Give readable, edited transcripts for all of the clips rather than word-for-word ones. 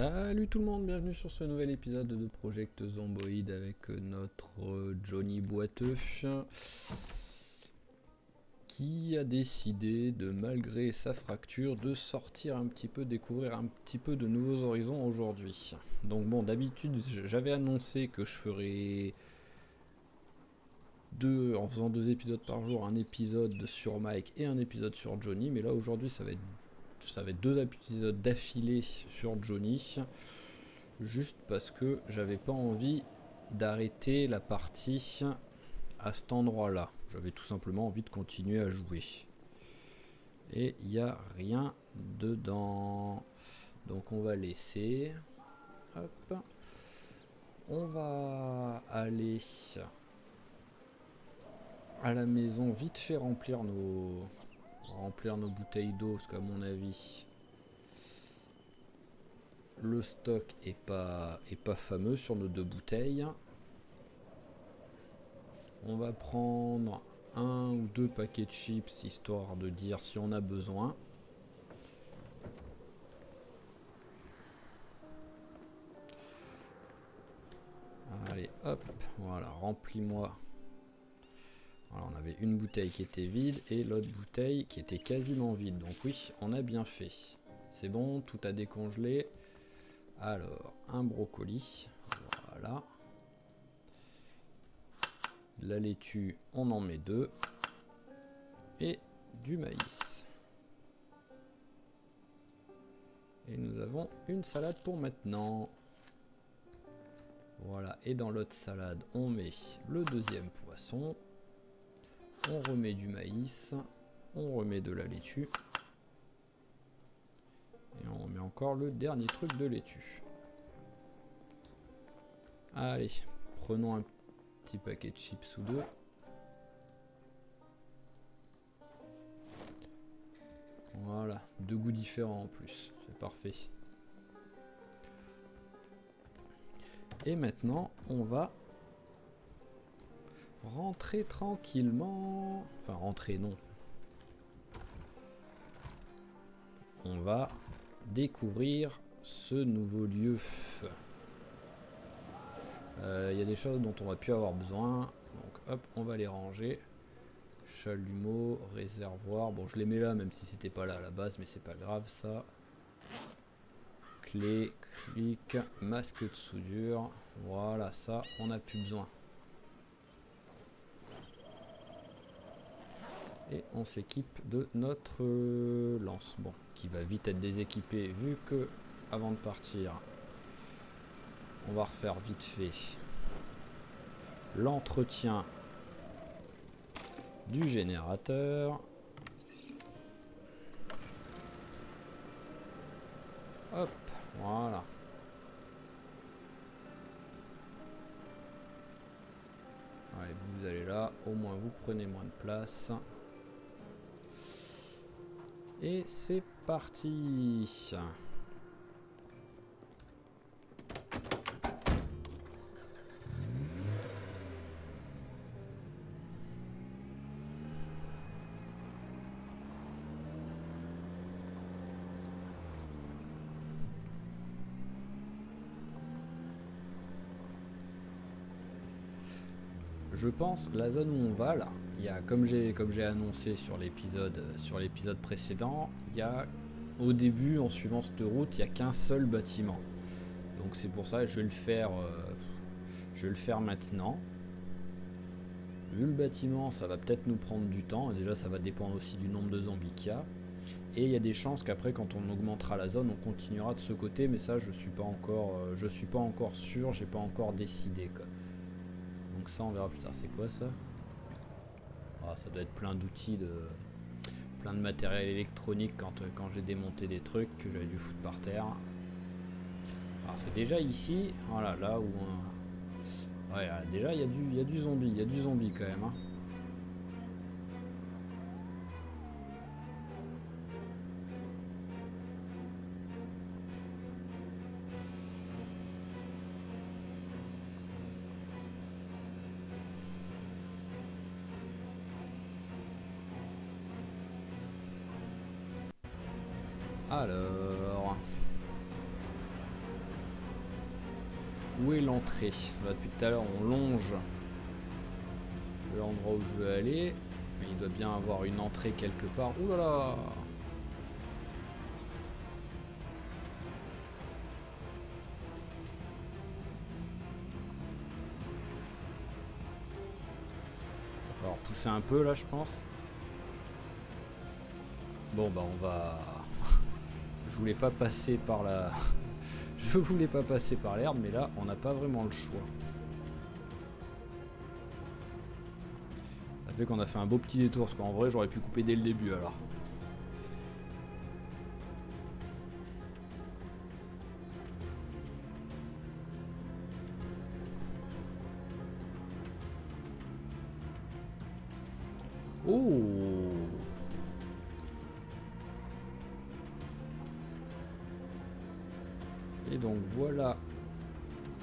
Salut tout le monde, bienvenue sur ce nouvel épisode de Project Zomboid avec notre Johnny boiteux qui a décidé de, malgré sa fracture, de sortir un petit peu, découvrir un petit peu de nouveaux horizons aujourd'hui. Donc bon, d'habitude j'avais annoncé que je ferais en faisant 2 épisodes par jour, un épisode sur Mike et un épisode sur Johnny, mais là aujourd'hui ça va être 2 épisodes d'affilée sur Johnny, juste parce que j'avais pas envie d'arrêter la partie à cet endroit là, j'avais tout simplement envie de continuer à jouer et il n'y a rien dedans, donc on va laisser. Hop, on va aller à la maison vite fait remplir nos bouteilles d'eau, parce qu'à mon avis le stock est pas fameux sur nos 2 bouteilles. On va prendre 1 ou 2 paquets de chips histoire de dire si on a besoin. Allez hop, voilà, remplis-moi. Voilà, on avait une bouteille qui était vide et l'autre bouteille qui était quasiment vide, donc oui, on a bien fait. C'est bon, tout a décongelé. Alors, un brocoli, voilà. De la laitue, on en met 2. Et du maïs. Et nous avons une salade pour maintenant. Voilà, et dans l'autre salade, on met le 2e poisson. On remet du maïs. On remet de la laitue. Et on remet encore le dernier truc de laitue. Allez, prenons un petit paquet de chips ou 2. Voilà, 2 goûts différents en plus, c'est parfait. Et maintenant, on va rentrer tranquillement. Enfin, rentrer, non. On va découvrir ce nouveau lieu. Il y a des choses dont on va plus avoir besoin. Donc hop, on va les ranger. Chalumeau, réservoir. Bon, je les mets là, même si c'était pas là à la base, mais c'est pas grave ça. Clé, clic, masque de soudure. Voilà, ça, on n'a plus besoin. Et on s'équipe de notre lance. Bon, qui va vite être déséquipée vu que, avant de partir, on va refaire vite fait l'entretien du générateur. Hop, voilà. Ouais, vous allez là, au moins vous prenez moins de place. Et c'est parti. Je pense la zone où on va là, il y a, comme j'ai annoncé sur l'épisode précédent, il y a au début, en suivant cette route, il n'y a qu'un seul bâtiment. Donc c'est pour ça que je vais le faire maintenant. Vu le bâtiment, ça va peut-être nous prendre du temps, et déjà ça va dépendre aussi du nombre de zombies qu'il y a. Et il y a des chances qu'après, quand on augmentera la zone, on continuera de ce côté, mais ça je suis pas encore sûr, j'ai pas encore décidé quoi. Donc ça on verra plus tard. C'est quoi ça? Ah, ça doit être plein d'outils, plein de matériel électronique quand j'ai démonté des trucs que j'avais dû foutre par terre. Alors c'est déjà ici, voilà, là où ouais, déjà il y a du zombie quand même hein. Alors, Où est l'entrée? Là, depuis tout à l'heure, on longe l'endroit où je veux aller. Mais il doit bien avoir une entrée quelque part. Ouh là là! Il va falloir pousser un peu là, je pense. Bon, bah, on va... Je voulais pas passer par la... Je voulais pas passer par l'herbe, mais là, on n'a pas vraiment le choix. Ça fait qu'on a fait un beau petit détour, parce qu'en vrai, j'aurais pu couper dès le début, alors. Oh! Et donc, voilà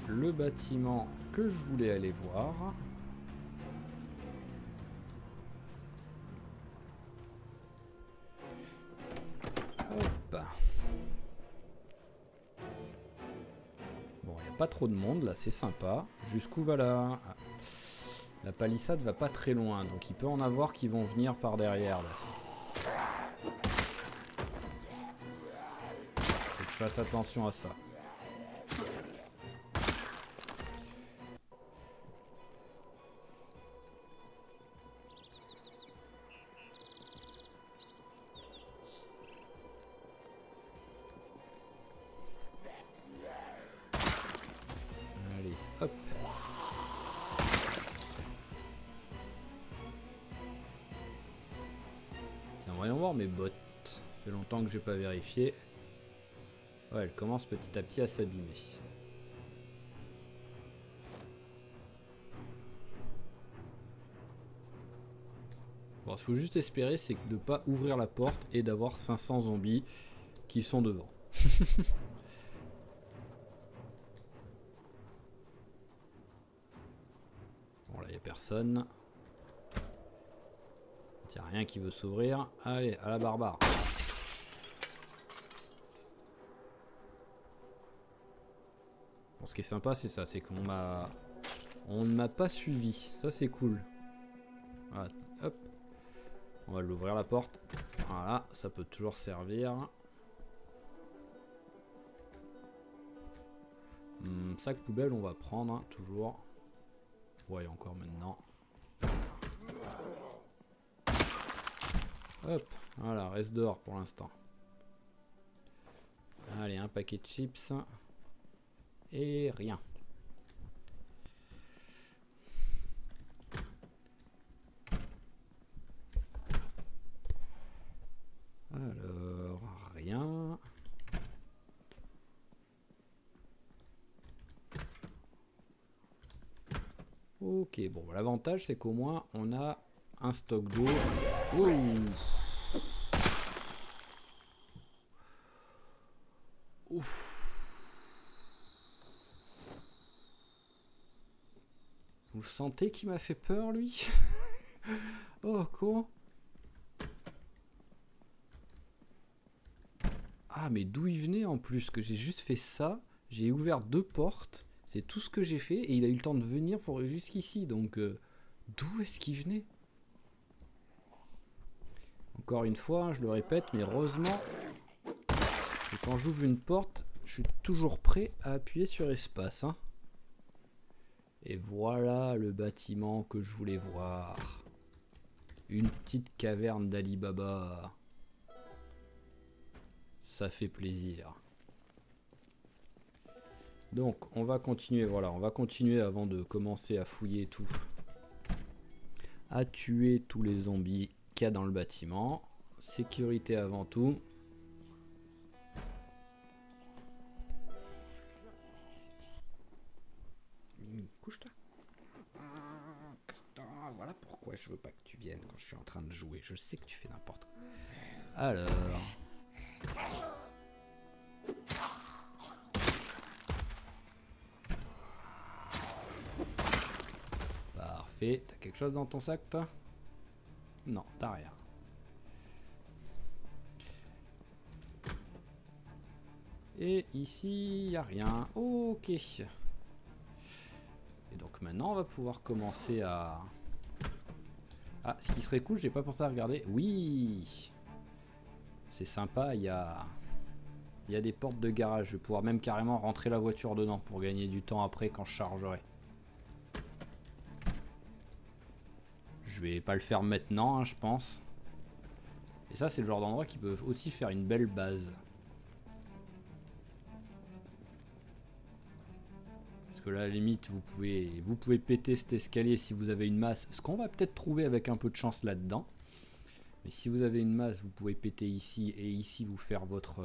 le bâtiment que je voulais aller voir. Hop. Bon, il n'y a pas trop de monde là, c'est sympa. Jusqu'où va là? La palissade va pas très loin, donc il peut en avoir qui vont venir par derrière là. Faut que je fasse attention à ça. Allez, hop. Tiens, voyons voir mes bottes. Ça fait longtemps que j'ai pas vérifié. Ouais, elle commence petit à petit à s'abîmer. Bon, ce qu'il faut juste espérer, c'est de ne pas ouvrir la porte et d'avoir 500 zombies qui sont devant. Bon, là, il n'y a personne. Il n'y a rien qui veut s'ouvrir. Allez, à la barbare. Bon, ce qui est sympa, c'est ça, c'est qu'on m'a... On ne m'a pas suivi. Ça, c'est cool. Voilà, hop. On va l'ouvrir la porte. Voilà, ça peut toujours servir. Sac poubelle, on va prendre, hein, toujours. Ouais, encore maintenant. Hop, voilà, reste dehors pour l'instant. Allez, un paquet de chips. Et rien. Alors, rien. Ok, bon, l'avantage c'est qu'au moins on a un stock d'eau. Ouf. Vous sentez qu'il m'a fait peur, lui? Oh, con. Ah, mais d'où il venait en plus? Que j'ai juste fait ça. J'ai ouvert 2 portes. C'est tout ce que j'ai fait. Et il a eu le temps de venir pour jusqu'ici. Donc, d'où est-ce qu'il venait? Encore une fois, je le répète, mais heureusement que quand j'ouvre une porte, je suis toujours prêt à appuyer sur espace. Hein. Et voilà le bâtiment que je voulais voir. Une petite caverne d'Ali Baba. Ça fait plaisir. Donc on va continuer, voilà, on va continuer avant de commencer à fouiller tout. À tuer tous les zombies qu'il y a dans le bâtiment. Sécurité avant tout. Mimi, couche-toi. Voilà pourquoi je veux pas que tu viennes quand je suis en train de jouer. Je sais que tu fais n'importe quoi. Alors... Parfait. T'as quelque chose dans ton sac, toi? Non, t'as rien. Et ici, y a rien. Ok. Donc maintenant on va pouvoir commencer à... Ah, ce qui serait cool, j'ai pas pensé à regarder. Oui, c'est sympa, il y a des portes de garage. Je vais pouvoir même carrément rentrer la voiture dedans pour gagner du temps après quand je chargerai. Je vais pas le faire maintenant, hein, je pense. Et ça, c'est le genre d'endroit qui peut aussi faire une belle base. Parce que là, à la limite, vous pouvez péter cet escalier si vous avez une masse. Ce qu'on va peut-être trouver avec un peu de chance là-dedans. Mais si vous avez une masse, vous pouvez péter ici et ici vous faire votre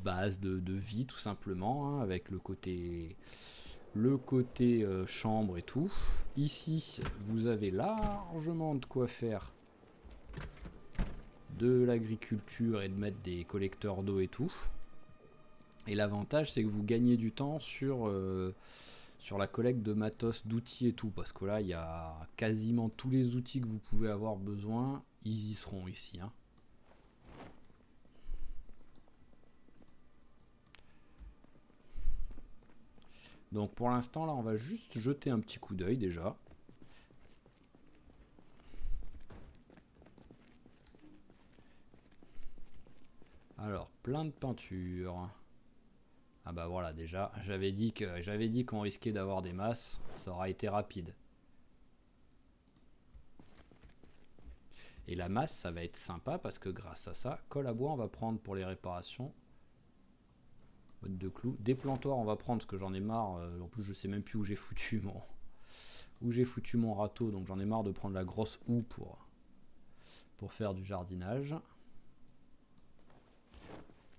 base de vie tout simplement, hein, avec le côté chambre et tout. Ici, vous avez largement de quoi faire de l'agriculture et de mettre des collecteurs d'eau et tout. Et l'avantage, c'est que vous gagnez du temps sur la collecte de matos, d'outils et tout. Parce que là, il y a quasiment tous les outils que vous pouvez avoir besoin. Ils y seront ici. Hein. Donc pour l'instant, là, on va juste jeter un petit coup d'œil déjà. Alors, plein de peinture. Ah bah voilà, déjà, j'avais dit qu'on risquait d'avoir des masses, ça aura été rapide. Et la masse, ça va être sympa parce que grâce à ça, colle à bois, on va prendre pour les réparations. Boîte de clous. Déplantoir, on va prendre parce que j'en ai marre. En plus, je sais même plus où j'ai foutu mon râteau, donc j'en ai marre de prendre la grosse houe pour faire du jardinage.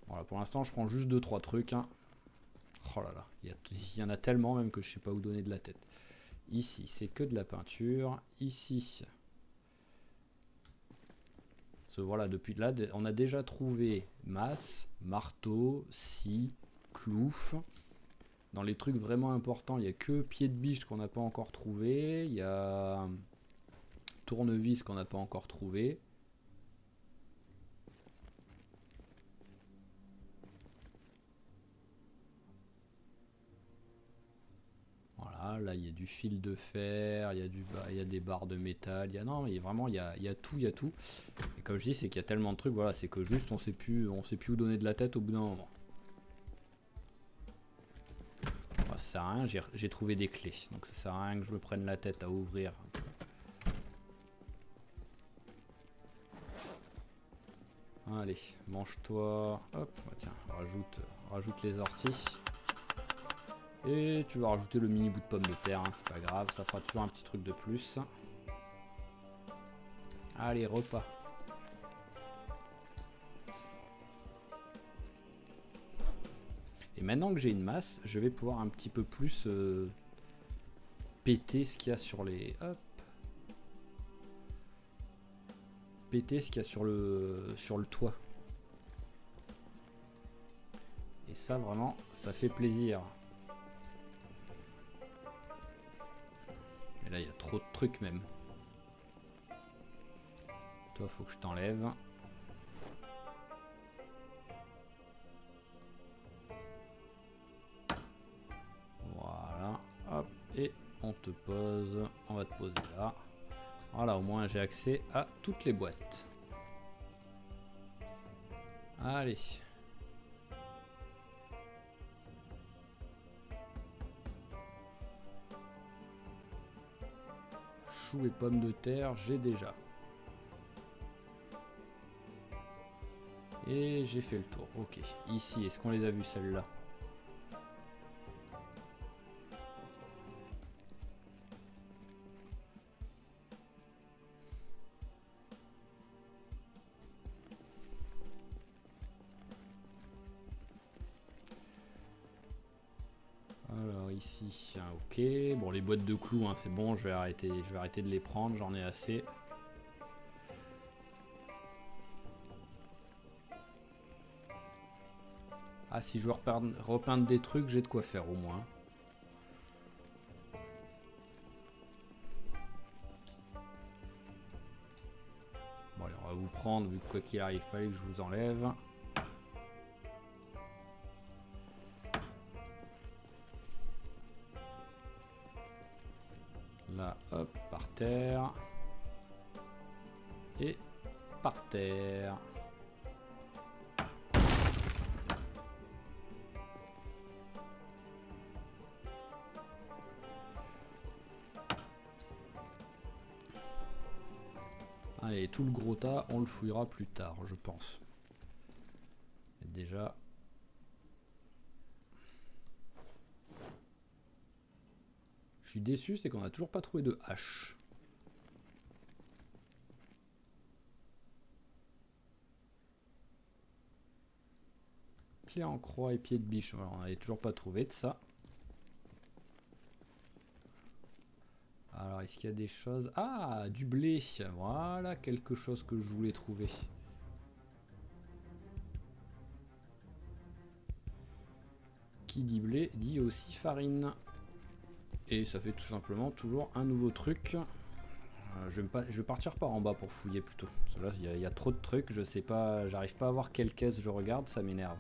Voilà, pour l'instant, je prends juste 2-3 trucs. Hein. Oh là là, il y en a tellement même que je sais pas où donner de la tête. Ici, c'est que de la peinture. Ici, voilà, depuis là, on a déjà trouvé masse, marteau, scie, clouf. Dans les trucs vraiment importants, il n'y a que pied de biche qu'on n'a pas encore trouvé. Il y a tournevis qu'on n'a pas encore trouvé. Voilà, là il y a du fil de fer, il y a des barres de métal, non, mais vraiment il y a tout, il y a tout. Et comme je dis, c'est qu'il y a tellement de trucs, voilà, c'est que juste on sait plus où donner de la tête au bout d'un moment. Ça sert à rien, j'ai trouvé des clés, donc ça sert à rien que je me prenne la tête à ouvrir. Allez, mange-toi. Hop, bah tiens, rajoute les orties. Et tu vas rajouter le mini bout de pomme de terre, hein, c'est pas grave, ça fera toujours un petit truc de plus. Allez, repas. Et maintenant que j'ai une masse, je vais pouvoir un petit peu plus péter ce qu'il y a sur les... Hop. Péter ce qu'il y a sur le toit. Et ça, vraiment, ça fait plaisir. Et là, il y a trop de trucs même. Toi, faut que je t'enlève. Voilà. Hop. Et on te pose. On va te poser là. Voilà, au moins j'ai accès à toutes les boîtes. Allez. Choux et pommes de terre, j'ai déjà. Et j'ai fait le tour. Ok. Ici, est-ce qu'on les a vues celles-là? Alors ici, ok. Bon, les boîtes de clous, hein, c'est bon, je vais arrêter de les prendre, j'en ai assez. Ah, si je veux repeindre des trucs, j'ai de quoi faire au moins. Bon, allez, on va vous prendre, vu que quoi qu'il arrive, il fallait que je vous enlève. par terre. Et par terre. Allez, tout le gros tas, on le fouillera plus tard, je pense. Et déjà... Je suis déçu, c'est qu'on n'a toujours pas trouvé de hache. Clé en croix et pied de biche, voilà, on n'avait toujours pas trouvé de ça. Alors, est-ce qu'il y a des choses... Ah, du blé. Voilà, quelque chose que je voulais trouver. Qui dit blé, dit aussi farine. Et ça fait tout simplement toujours un nouveau truc. Je vais partir par en bas pour fouiller plutôt. Parce que là, il y a trop de trucs, je sais pas... J'arrive pas à voir quelle caisse je regarde, ça m'énerve.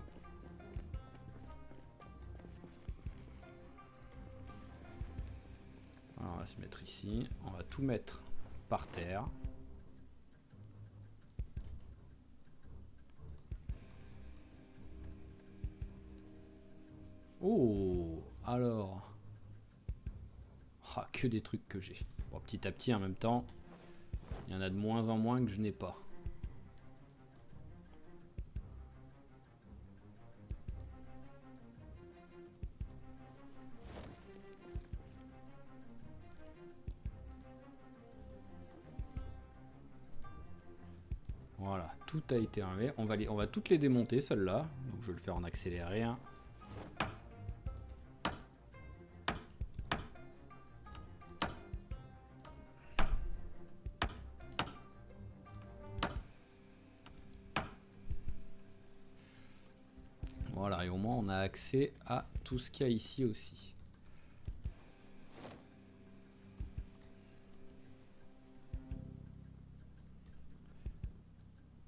Alors, on va se mettre ici, on va tout mettre par terre. Oh, alors... Ah, que des trucs que j'ai. Bon, petit à petit, en même temps, il y en a de moins en moins que je n'ai pas. Voilà, tout a été enlevé. On va toutes les démonter, celles-là. Donc je vais le faire en accéléré. Hein. Voilà, et au moins on a accès à tout ce qu'il y a ici aussi.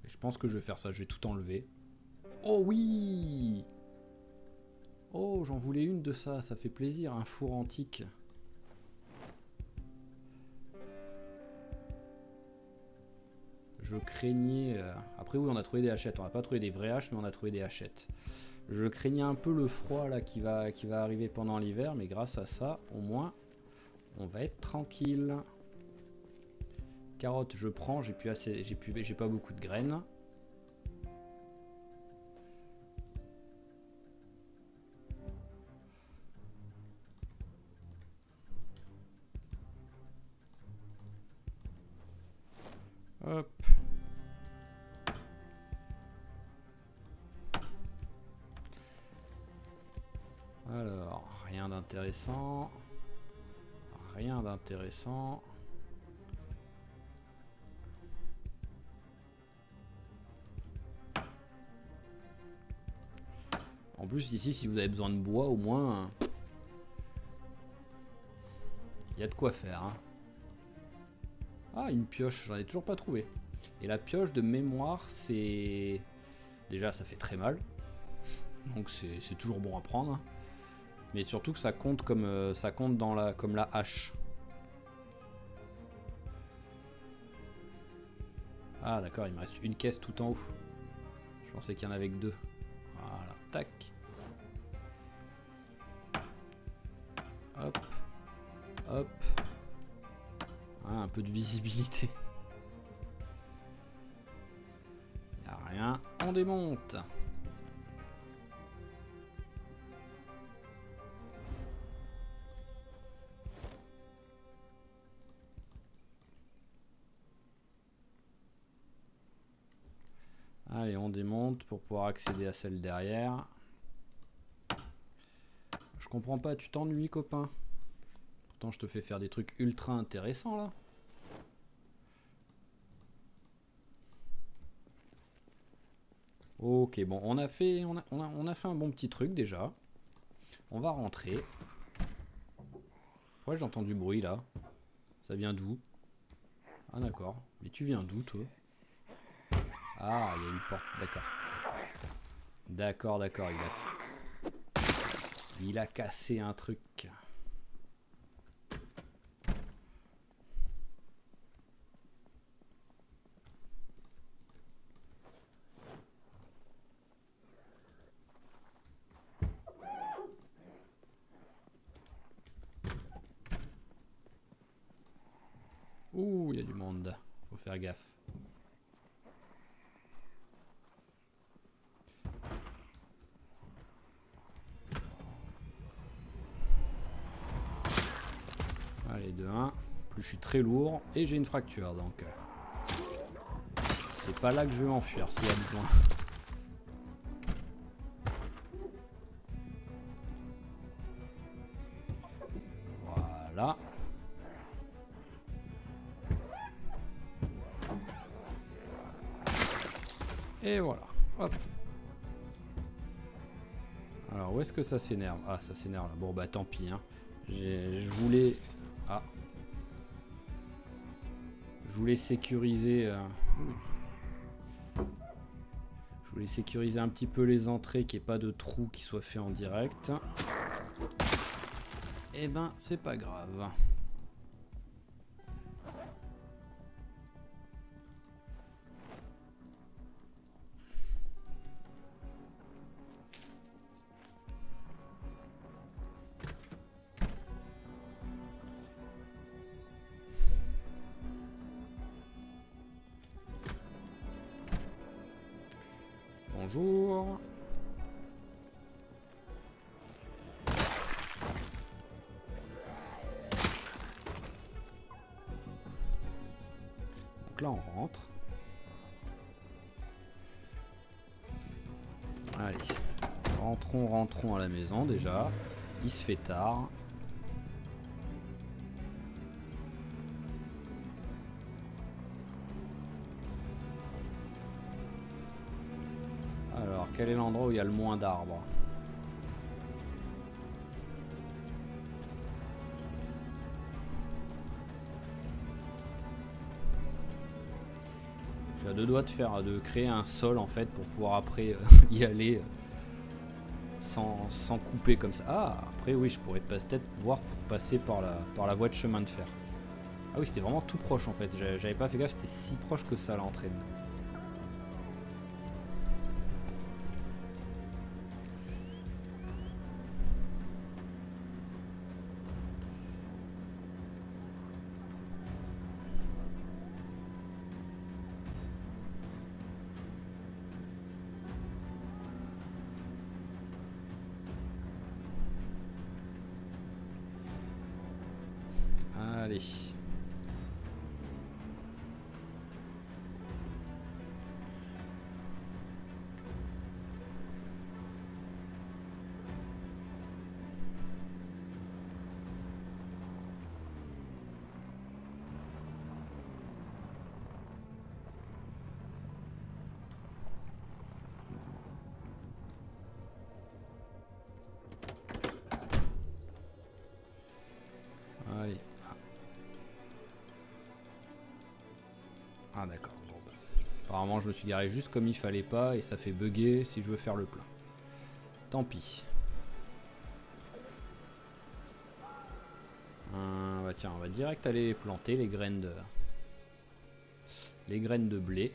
Et je pense que je vais faire ça, je vais tout enlever. Oh oui! Oh, j'en voulais une de ça, ça fait plaisir, un four antique. Je craignais... Après oui, on a trouvé des hachettes, on n'a pas trouvé des vraies haches, mais on a trouvé des hachettes. Je craignais un peu le froid là qui va arriver pendant l'hiver, mais grâce à ça, au moins, on va être tranquille. Carottes, je prends, j'ai pas beaucoup de graines. Hop. Alors, rien d'intéressant. Rien d'intéressant. En plus, ici, si vous avez besoin de bois, au moins, il y a de quoi faire. Hein. Ah, une pioche, j'en ai toujours pas trouvé. Et la pioche de mémoire, c'est... Déjà, ça fait très mal. Donc c'est toujours bon à prendre. Mais surtout que ça compte comme ça compte dans comme la hache. Ah d'accord, il me reste une caisse tout en haut. Je pensais qu'il y en avait que deux. Voilà, tac. Hop. Hop. Voilà, un peu de visibilité. Il n'y a rien. On démonte. Allez, on démonte pour pouvoir accéder à celle derrière. Je comprends pas, tu t'ennuies, copain? Pourtant, je te fais faire des trucs ultra intéressants, là. Ok, bon, on a fait un bon petit truc, déjà. On va rentrer. Pourquoi j'ai entendu du bruit, là? Ça vient d'où? Ah, d'accord. Mais tu viens d'où, toi? Ah, il y a une porte, d'accord. D'accord, d'accord, il a cassé un truc. Ouh, il y a du monde. Faut faire gaffe. Allez, 2-1. Plus je suis très lourd et j'ai une fracture, donc c'est pas là que je vais m'enfuir s'il y a besoin. Voilà. Et voilà. Hop. Alors où est-ce que ça s'énerve? Ah, ça s'énerve là. Bon bah tant pis. Hein. Je voulais... Ah. Je voulais sécuriser... Je voulais sécuriser un petit peu les entrées, qu'il n'y ait pas de trous qui soient faits en direct. Eh ben, c'est pas grave. Bonjour. Donc là, on rentre. Allez. Rentrons à la maison déjà. Il se fait tard. Alors, quel est l'endroit où il y a le moins d'arbres? Je suis à deux doigts de créer un sol en fait pour pouvoir après y aller sans couper comme ça. Ah, après oui, je pourrais peut-être voir pour passer par la voie de chemin de fer. Ah oui, c'était vraiment tout proche en fait. J'avais pas fait gaffe, c'était si proche que ça l'entraîne. Allez. Allez. Ah d'accord. Bon, bah. Apparemment je me suis garé juste comme il fallait pas et ça fait bugger si je veux faire le plein. Tant pis. Bah tiens, on va direct aller les planter, les graines de blé.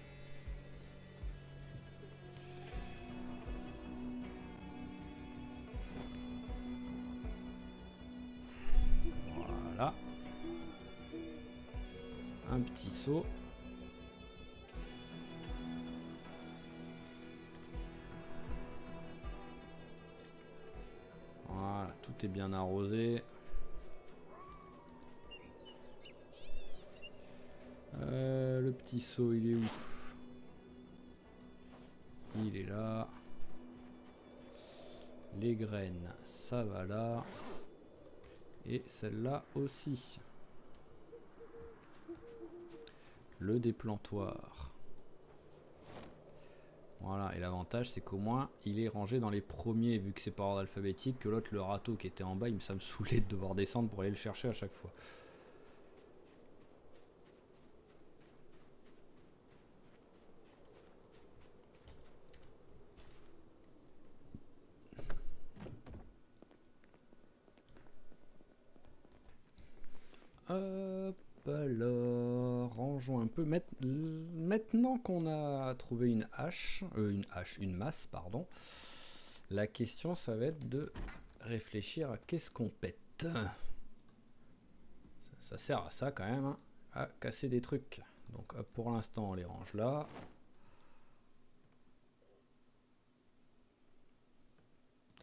Voilà. Un petit seau. Voilà, tout est bien arrosé. Le petit seau, il est où? Il est là. Les graines, ça va là. Et celle-là aussi. Le déplantoir. Voilà, et l'avantage c'est qu'au moins il est rangé dans les premiers, vu que c'est par ordre alphabétique, que l'autre, le râteau qui était en bas, ça me saoulait de devoir descendre pour aller le chercher à chaque fois. Hop, alors, rangeons un peu. Maintenant qu'on a trouvé une masse, pardon, la question ça va être de réfléchir à qu'est-ce qu'on pète. Ça sert à ça quand même, hein. à casser des trucs. Donc hop, pour l'instant on les range là.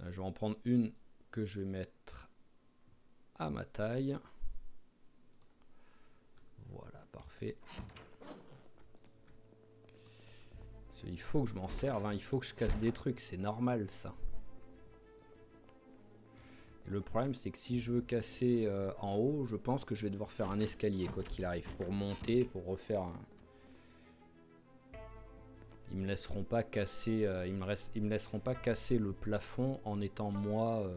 Je vais en prendre une que je vais mettre à ma taille. Voilà, parfait. Il faut que je m'en serve, hein. Il faut que je casse des trucs, c'est normal ça. Et le problème c'est que si je veux casser en haut, je pense que je vais devoir faire un escalier quoi qu'il arrive. Pour monter, pour refaire un... Ils me laisseront pas casser, ils me laisseront pas casser le plafond en étant moi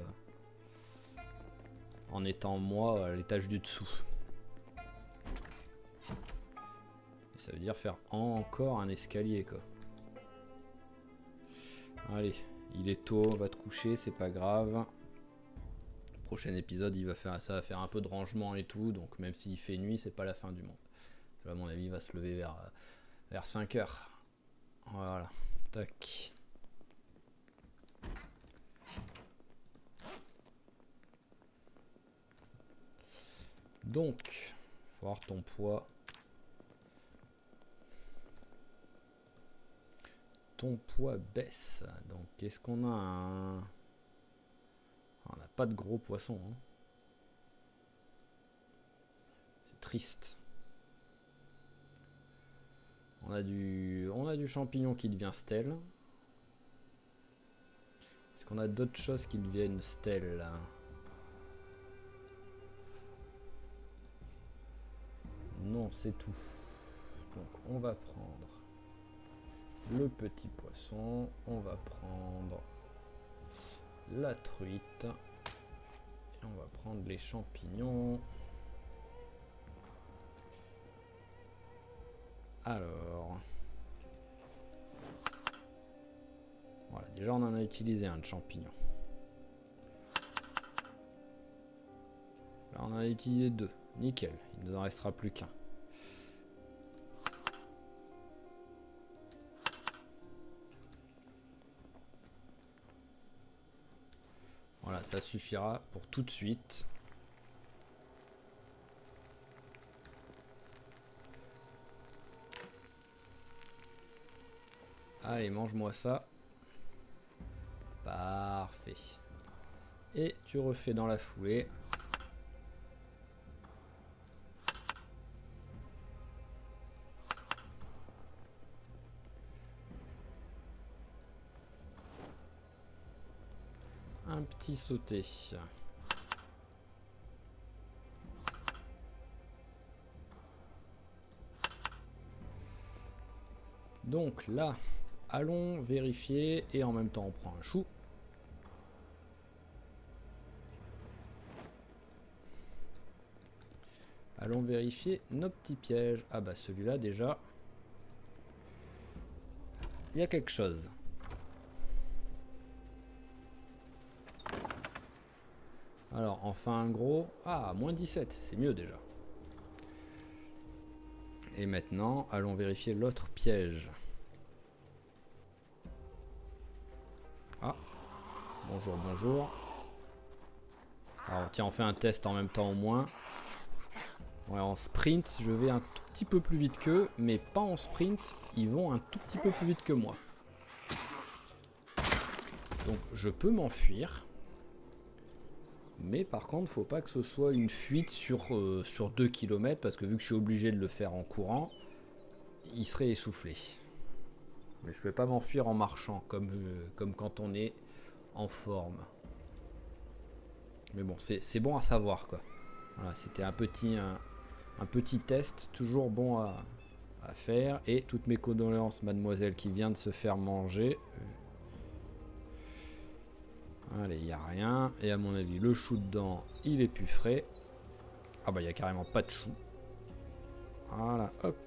à l'étage du dessous. Et ça veut dire faire encore un escalier quoi. Allez, il est tôt, on va te coucher, c'est pas grave. Prochain épisode, ça va faire un peu de rangement et tout, donc même s'il fait nuit, c'est pas la fin du monde. À mon avis, il va se lever vers 5 heures. Voilà, tac. Donc, faut voir ton poids. Ton poids baisse. Donc, est-ce qu'on a un... On n'a pas de gros poissons. Hein. C'est triste. On a du champignon qui devient stèle. Est-ce qu'on a d'autres choses qui deviennent stèles là? Non, c'est tout. Donc on va prendre le petit poisson, on va prendre la truite, et on va prendre les champignons. Alors, voilà, déjà on en a utilisé un de champignon. Là on en a utilisé 2, nickel, il ne nous en restera plus qu'un. Voilà, ça suffira pour tout de suite. Allez, mange-moi ça. Parfait. Et tu refais dans la foulée. Un petit sauté. Donc là, allons vérifier et en même temps on prend un chou. Allons vérifier nos petits pièges. Ah bah celui-là déjà, il y a quelque chose. Alors enfin un gros. Ah, moins 17, c'est mieux déjà. Et maintenant, allons vérifier l'autre piège. Ah, bonjour, bonjour. Alors tiens, on fait un test en même temps au moins. Ouais, en sprint, je vais un tout petit peu plus vite qu'eux, mais pas en sprint, ils vont un tout petit peu plus vite que moi. Donc je peux m'enfuir. Mais par contre, faut pas que ce soit une fuite sur 2 km, parce que vu que je suis obligé de le faire en courant, il serait essoufflé. Mais je ne vais pas m'enfuir en marchant, comme quand on est en forme. Mais bon, c'est bon à savoir, quoi. Voilà, c'était un petit test, toujours bon à faire. Et toutes mes condoléances, mademoiselle, qui vient de se faire manger. Allez, il n'y a rien. Et à mon avis, le chou dedans, il est plus frais. Ah bah, il n'y a carrément pas de chou. Voilà, hop.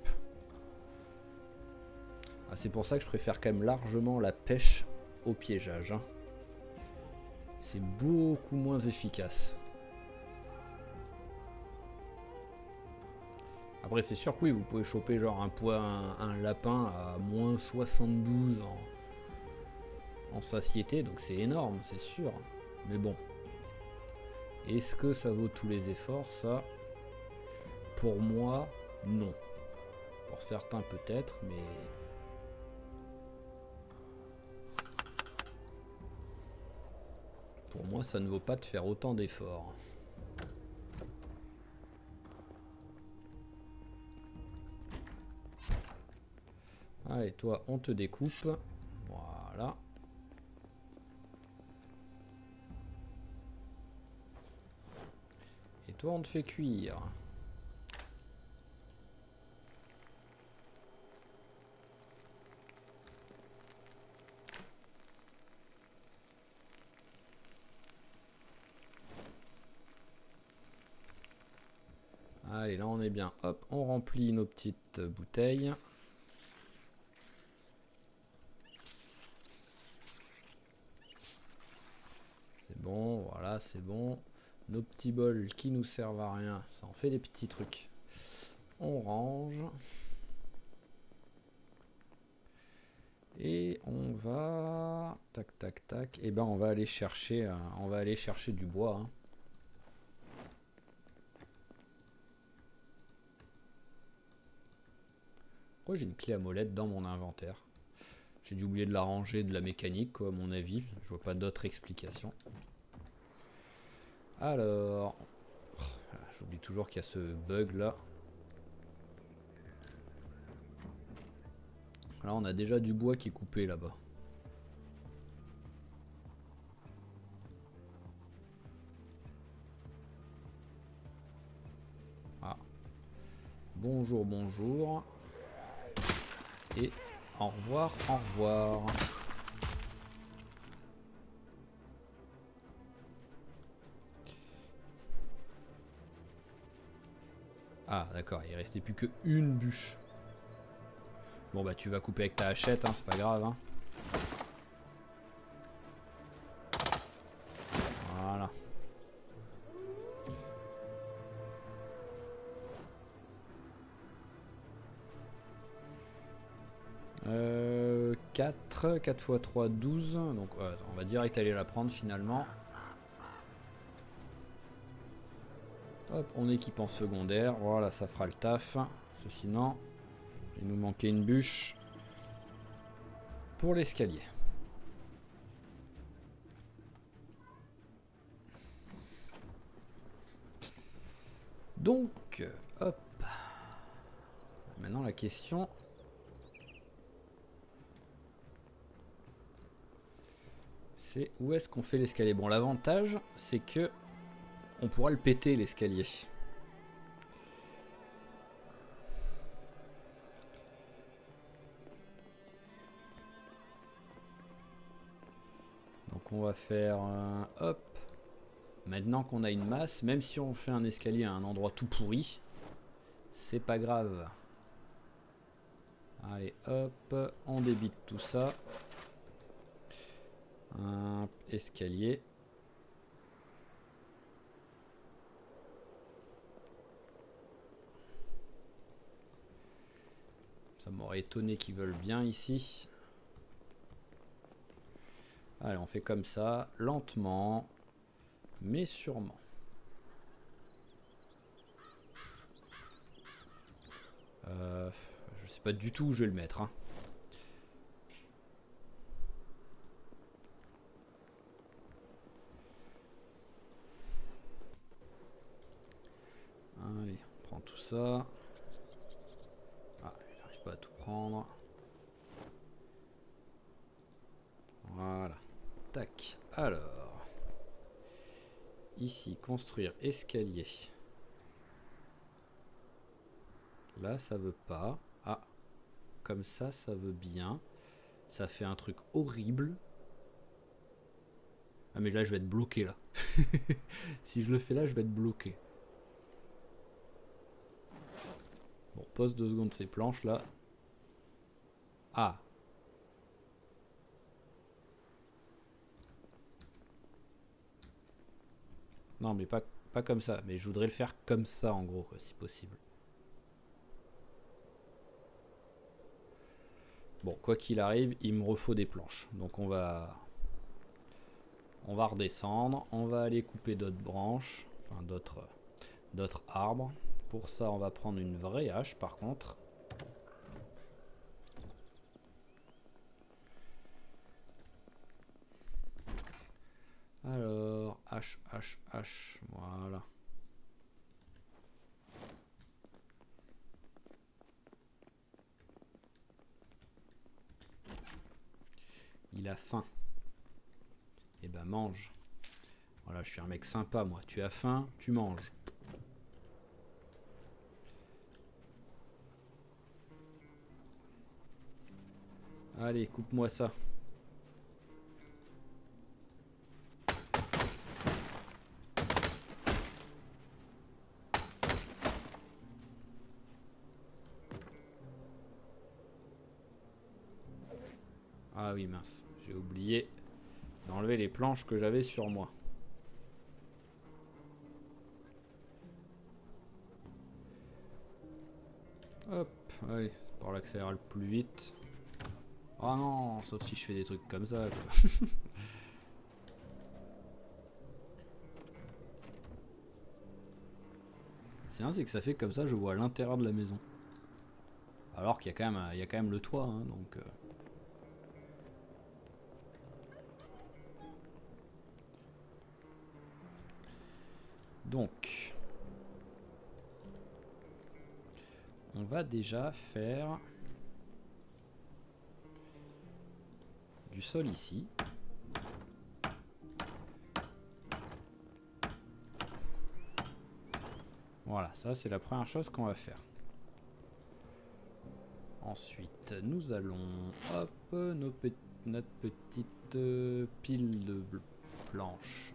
Ah, c'est pour ça que je préfère quand même largement la pêche au piégeage. Hein. C'est beaucoup moins efficace. Après, c'est sûr que oui, vous pouvez choper genre un lapin à moins 72 en satiété, donc c'est énorme, c'est sûr. Mais bon, est-ce que ça vaut tous les efforts, ça? Pour moi, Non. Pour certains peut-être, mais... Pour moi, ça ne vaut pas de faire autant d'efforts. Allez, toi, on te découpe. Voilà. Et toi, on te fait cuire. Allez, là, on est bien. Hop, on remplit nos petites bouteilles. C'est bon, voilà, c'est bon. Nos petits bols qui nous servent à rien, ça en fait des petits trucs. On range. Et on va... Tac, tac, tac. Et ben on va aller chercher, du bois. Hein. Pourquoi j'ai une clé à molette dans mon inventaire? J'ai dû oublier de la ranger, de la mécanique, quoi, à mon avis. Je vois pas d'autre explication. Alors... J'oublie toujours qu'il y a ce bug là. Là on a déjà du bois qui est coupé là-bas. Ah. Bonjour, bonjour. Et au revoir, au revoir. Ah d'accord, il restait plus qu'une bûche. Bon bah tu vas couper avec ta hachette, hein, c'est pas grave. Hein. Voilà. 4 x 3, 12. Donc on va direct aller la prendre finalement. Hop, on équipe en secondaire. Voilà, ça fera le taf. Parce que sinon, il nous manquait une bûche pour l'escalier. Donc, hop. Maintenant la question... c'est où est-ce qu'on fait l'escalier? Bon, l'avantage, c'est que on pourra le péter l'escalier. Donc on va faire hop. Maintenant qu'on a une masse, même si on fait un escalier à un endroit tout pourri, c'est pas grave. Allez hop, on débite tout ça. Un escalier. Ça m'aurait étonné qu'ils veulent bien ici. Allez, on fait comme ça, lentement, mais sûrement. Je sais pas du tout où je vais le mettre. Hein. Allez, on prend tout ça. Ah, il n'arrive pas à tout prendre. Voilà. Tac. Alors. Ici, construire escalier. Là, ça veut pas. Ah. Comme ça veut bien. Ça fait un truc horrible. Ah, mais là, je vais être bloqué, là. Si je le fais là, je vais être bloqué. Bon, pose 2 secondes ces planches, là. Ah. Non, mais pas comme ça. Mais je voudrais le faire comme ça, en gros, quoi, si possible. Bon, quoi qu'il arrive, il me refaut des planches. Donc on va redescendre. On va aller couper d'autres branches. Enfin, d'autres arbres. Pour ça, on va prendre une vraie hache par contre. Alors, hache, hache, hache, voilà. Il a faim. Eh ben mange. Voilà, je suis un mec sympa moi. Tu as faim, tu manges. Allez, coupe-moi ça. Ah oui, mince. J'ai oublié d'enlever les planches que j'avais sur moi. Hop, allez, c'est par là que ça ira le plus vite. Oh non, sauf si je fais des trucs comme ça, quoi. C'est vrai, c'est que ça fait comme ça, je vois l'intérieur de la maison. Alors qu'il y a quand même le toit, hein, donc... Donc... On va déjà faire... du sol ici. Voilà, ça c'est la première chose qu'on va faire. Ensuite, nous allons, hop, notre petite pile de planches.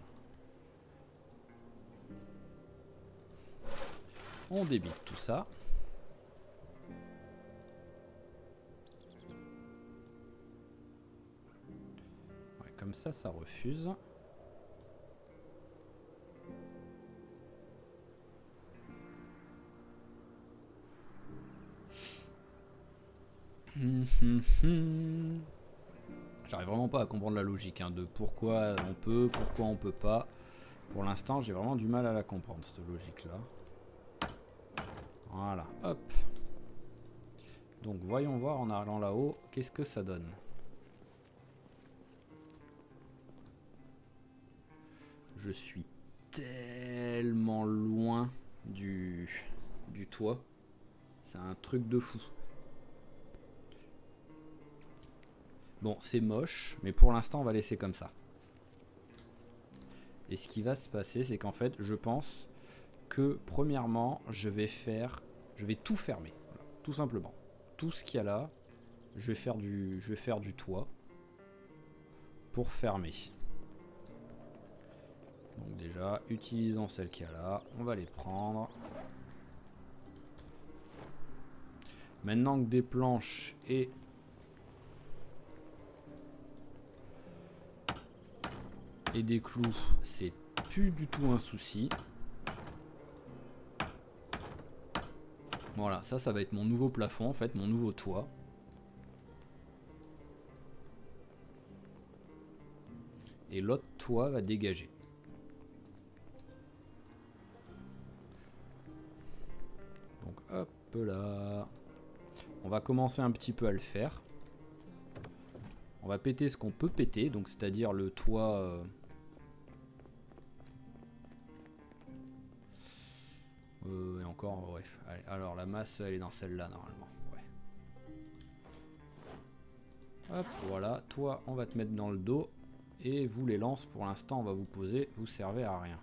On débite tout ça. Ouais, comme ça, ça refuse. J'arrive vraiment pas à comprendre la logique hein, de pourquoi on peut, pourquoi on peut pas. Pour l'instant, j'ai vraiment du mal à la comprendre, cette logique-là. Voilà, hop. Donc, voyons voir en allant là-haut, qu'est-ce que ça donne. Je suis tellement loin du toit. C'est un truc de fou. Bon, c'est moche, mais pour l'instant, on va laisser comme ça. Et ce qui va se passer, c'est qu'en fait, je pense que, premièrement, je vais tout fermer. Voilà, tout simplement. Tout ce qu'il y a là, je vais faire du toit pour fermer. Donc déjà, utilisons celles qu'il y a là. On va les prendre. Maintenant que des planches et... des clous, c'est plus du tout un souci. Voilà, ça va être mon nouveau plafond en fait, mon nouveau toit. Et l'autre toit va dégager. Donc hop là. On va commencer un petit peu à le faire. On va péter ce qu'on peut péter, donc c'est-à-dire le toit... et encore, bref. Allez, alors la masse, elle est dans celle-là normalement. Ouais. Hop, voilà. Toi, on va te mettre dans le dos. Et vous, les lances, pour l'instant, on va vous poser. Vous servez à rien.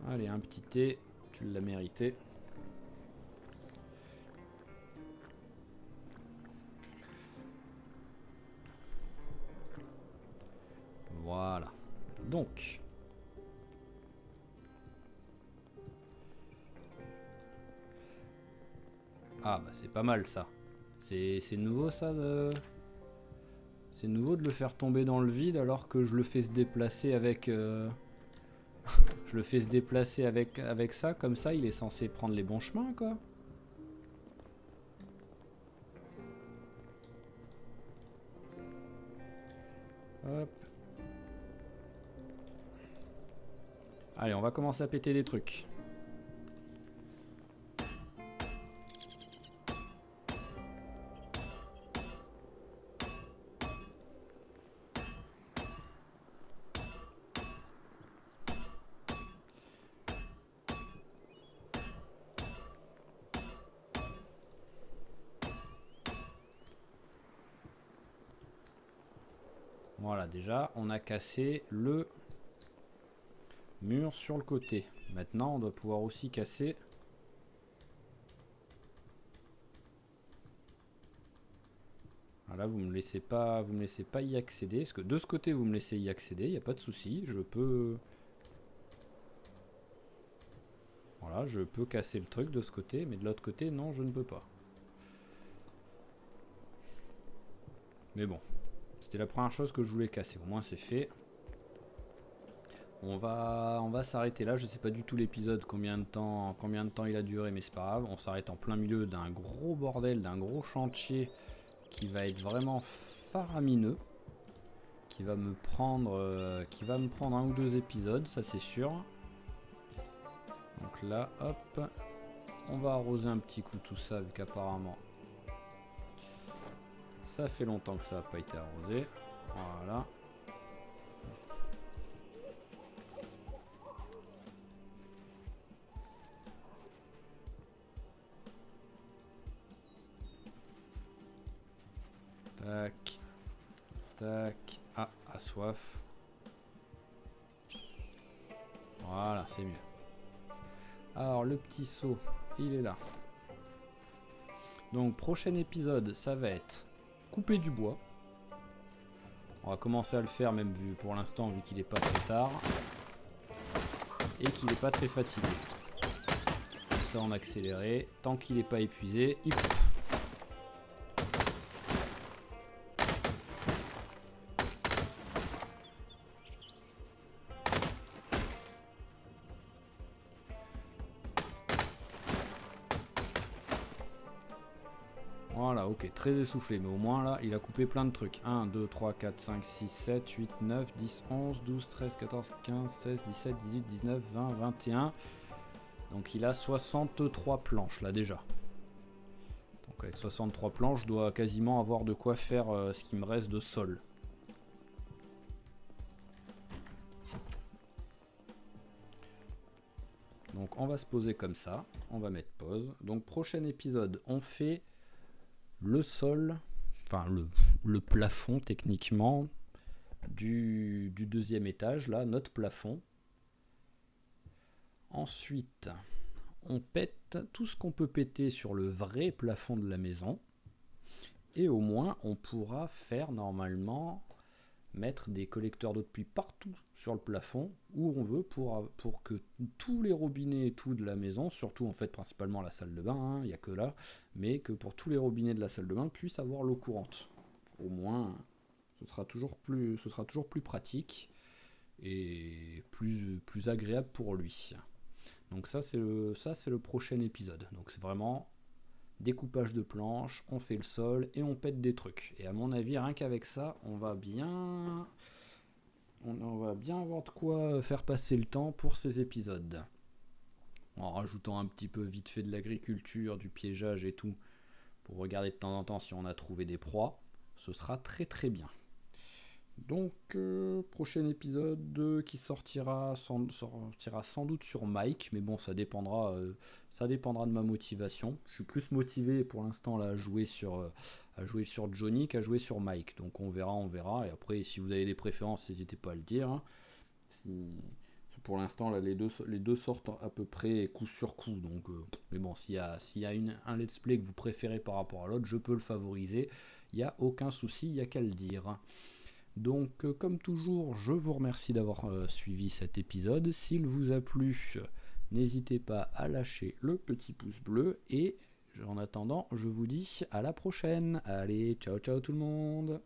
Allez, un petit thé. Tu l'as mérité. Voilà. Donc... Ah bah c'est pas mal ça. C'est nouveau ça de... C'est nouveau de le faire tomber dans le vide alors que je le fais se déplacer avec... je le fais se déplacer avec ça, comme ça il est censé prendre les bons chemins quoi. Hop. Allez, on va commencer à péter des trucs. Voilà, déjà, on a cassé le mur sur le côté. Maintenant, on doit pouvoir aussi casser... Voilà, vous me laissez pas y accéder. Parce que de ce côté, vous me laissez y accéder, il n'y a pas de souci. Je peux... Voilà, je peux casser le truc de ce côté, mais de l'autre côté, non, je ne peux pas. Mais bon, c'était la première chose que je voulais casser. Au moins, c'est fait. On va s'arrêter là. Je sais pas du tout l'épisode, combien de temps il a duré, mais c'est pas grave. On s'arrête en plein milieu d'un gros bordel, d'un gros chantier qui va être vraiment faramineux. Qui va me prendre un ou deux épisodes, ça c'est sûr. Donc là, hop, on va arroser un petit coup tout ça, vu qu'apparemment ça fait longtemps que ça n'a pas été arrosé. Voilà. Tac. Tac. Ah, à soif. Voilà, c'est mieux. Alors, le petit seau, il est là. Donc, prochain épisode, ça va être couper du bois. On va commencer à le faire, même vu pour l'instant, vu qu'il n'est pas très tard. Et qu'il n'est pas très fatigué. Tout ça en accéléré. Tant qu'il n'est pas épuisé, il coupe. Voilà, ok, très essoufflé, mais au moins là, il a coupé plein de trucs. 1, 2, 3, 4, 5, 6, 7, 8, 9, 10, 11, 12, 13, 14, 15, 16, 17, 18, 19, 20, 21. Donc il a 63 planches là déjà. Donc avec 63 planches, je dois quasiment avoir de quoi faire ce qui me reste de sol. Donc on va se poser comme ça, on va mettre pause. Donc prochain épisode, on fait le sol, enfin le plafond techniquement du deuxième étage, là, notre plafond. Ensuite, on pète tout ce qu'on peut péter sur le vrai plafond de la maison. Et au moins, on pourra faire normalement mettre des collecteurs d'eau de pluie partout sur le plafond où on veut pour que tous les robinets et tout de la maison, surtout en fait principalement la salle de bain, il n'y a que là, mais que pour tous les robinets de la salle de bain puissent avoir l'eau courante. Au moins, ce sera toujours plus pratique et plus agréable pour lui. Donc ça c'est le prochain épisode. Donc c'est vraiment découpage de planches, on fait le sol et on pète des trucs. Et à mon avis, rien qu'avec ça, on va bien avoir de quoi faire passer le temps pour ces épisodes. En rajoutant un petit peu vite fait de l'agriculture, du piégeage et tout, pour regarder de temps en temps si on a trouvé des proies, ce sera très très bien. Donc, prochain épisode qui sortira sans doute sur Mike, mais bon, ça dépendra de ma motivation. Je suis plus motivé pour l'instant là à jouer sur Johnny qu'à jouer sur Mike. Donc on verra. Et après, si vous avez des préférences, n'hésitez pas à le dire. Hein. Pour l'instant, là, les deux sortent à peu près coup sur coup. Donc, mais bon, s'il y a un let's play que vous préférez par rapport à l'autre, je peux le favoriser. Il n'y a aucun souci, il n'y a qu'à le dire. Donc, comme toujours, je vous remercie d'avoir suivi cet épisode. S'il vous a plu, n'hésitez pas à lâcher le petit pouce bleu. Et en attendant, je vous dis à la prochaine. Allez, ciao ciao tout le monde!